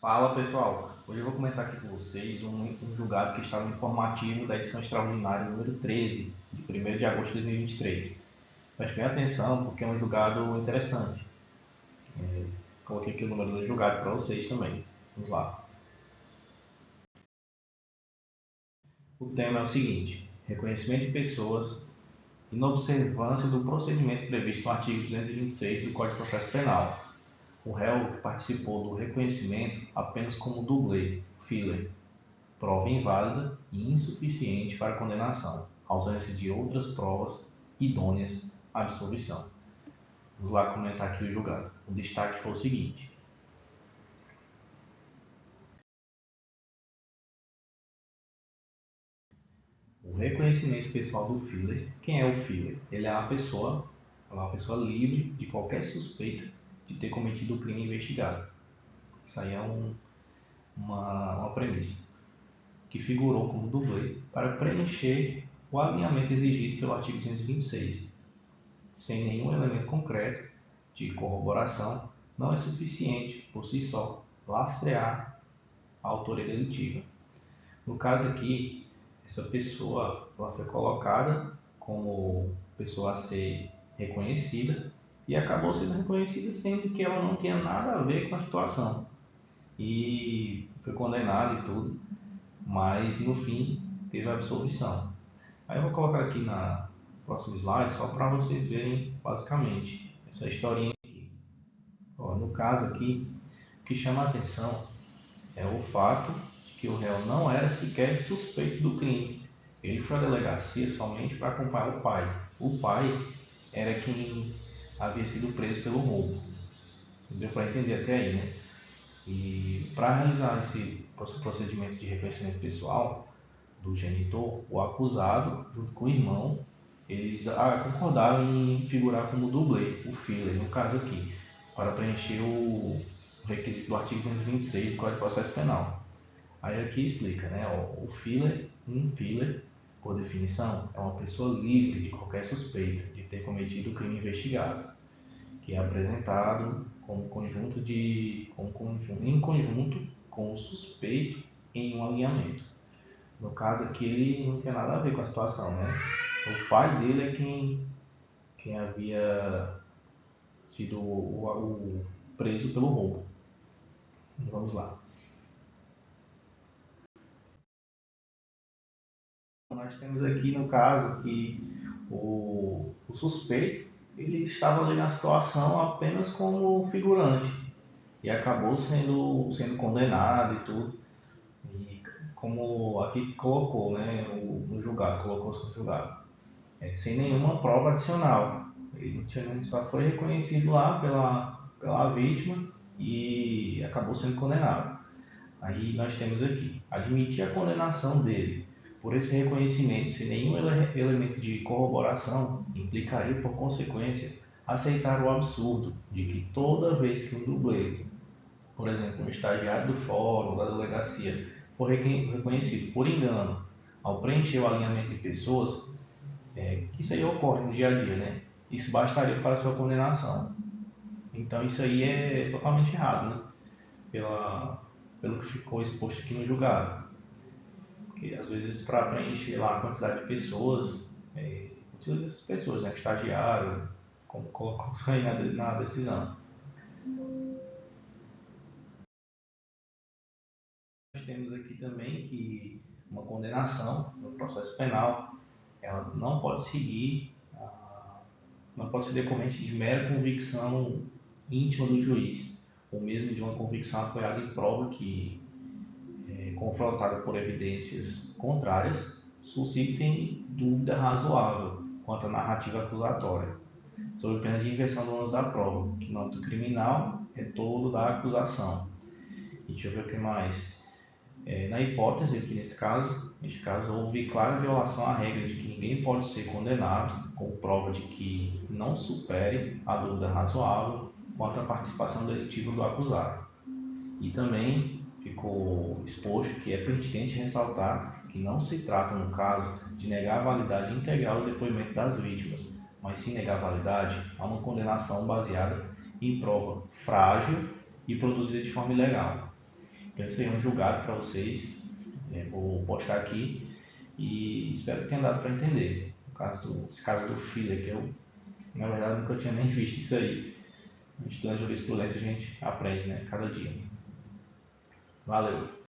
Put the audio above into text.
Fala pessoal, hoje eu vou comentar aqui com vocês um julgado que está no informativo da edição extraordinária número 13, de 1º de agosto de 2023. Preste bem atenção porque é um julgado interessante. Coloquei aqui o número do julgado para vocês também. Vamos lá. O tema é o seguinte: reconhecimento de pessoas, inobservância do procedimento previsto no artigo 226 do Código de Processo Penal. O réu participou do reconhecimento apenas como dublê, filler, prova inválida e insuficiente para condenação, ausência de outras provas idôneas à absolvição. Vamos lá comentar aqui o julgado. O destaque foi o seguinte: o reconhecimento pessoal do filler. Quem é o filler? Ele é uma pessoa livre de qualquer suspeita de ter cometido o crime investigado. Isso aí é uma premissa que figurou como dublê para preencher o alinhamento exigido pelo artigo 226, sem nenhum elemento concreto de corroboração, não é suficiente por si só lastrear a autoria delitiva. No caso aqui, essa pessoa ela foi colocada como pessoa a ser reconhecida e acabou sendo reconhecida sendo que ela não tinha nada a ver com a situação e foi condenada e tudo, mas no fim teve a absolvição. Aí eu vou colocar aqui na próximo slide só para vocês verem basicamente essa historinha aqui. Ó, no caso aqui, o que chama a atenção é o fato de que o réu não era sequer suspeito do crime. Ele foi à delegacia somente para acompanhar o pai. O pai era quem havia sido preso pelo roubo. Deu para entender até aí, né? E para realizar esse procedimento de reconhecimento pessoal do genitor, o acusado, junto com o irmão, eles concordaram em figurar como dublê, o filler, no caso aqui, para preencher o requisito do artigo 226 do Código de Processo Penal. Aí aqui explica, né? O filler, um filler, por definição, é uma pessoa livre de qualquer suspeita de ter cometido o crime investigado, que é apresentado em conjunto com o suspeito em um alinhamento. No caso aqui, ele não tinha nada a ver com a situação, né? O pai dele é quem havia sido o preso pelo roubo. Vamos lá. Nós temos aqui no caso que o suspeito ele estava ali na situação apenas como figurante e acabou sendo condenado e tudo. E como aqui colocou, né, no julgado, colocou-se no julgado, sem nenhuma prova adicional. Ele só foi reconhecido lá pela vítima e acabou sendo condenado. Aí nós temos aqui, admitir a condenação dele por esse reconhecimento sem nenhum elemento de corroboração implicaria, por consequência, aceitar o absurdo de que toda vez que um dublê, por exemplo, um estagiário do fórum, da delegacia, for reconhecido por engano ao preencher o alinhamento de pessoas, que isso aí ocorre no dia a dia, né? Isso bastaria para a sua condenação. Então isso aí é totalmente errado, né? Pelo que ficou exposto aqui no julgado. Porque às vezes para preencher lá a quantidade de pessoas, utiliza essas pessoas, né? Estagiário, como colocou aí na decisão. Nós temos aqui também que uma condenação no processo penal, ela não pode seguir, não pode ser decorrente de mera convicção íntima do juiz, ou mesmo de uma convicção apoiada em prova que, confrontada por evidências contrárias, suscitem dúvida razoável quanto à narrativa acusatória, sob pena de inversão do ônus da prova, que no âmbito criminal é todo da acusação. E deixa eu ver o que mais. Na hipótese aqui neste caso, houve clara violação à regra de que ninguém pode ser condenado com prova de que não supere a dúvida razoável quanto à participação delitiva do acusado. E também ficou exposto que é pertinente ressaltar que não se trata, no caso, de negar a validade integral do depoimento das vítimas, mas sim negar a validade a uma condenação baseada em prova frágil e produzida de forma ilegal. Então esse aí é um julgado para vocês. Vou postar aqui e espero que tenha dado para entender. Esse caso do filler, que eu na verdade nunca tinha nem visto isso aí. Estudando jurisprudência a gente aprende, né? Cada dia. Valeu!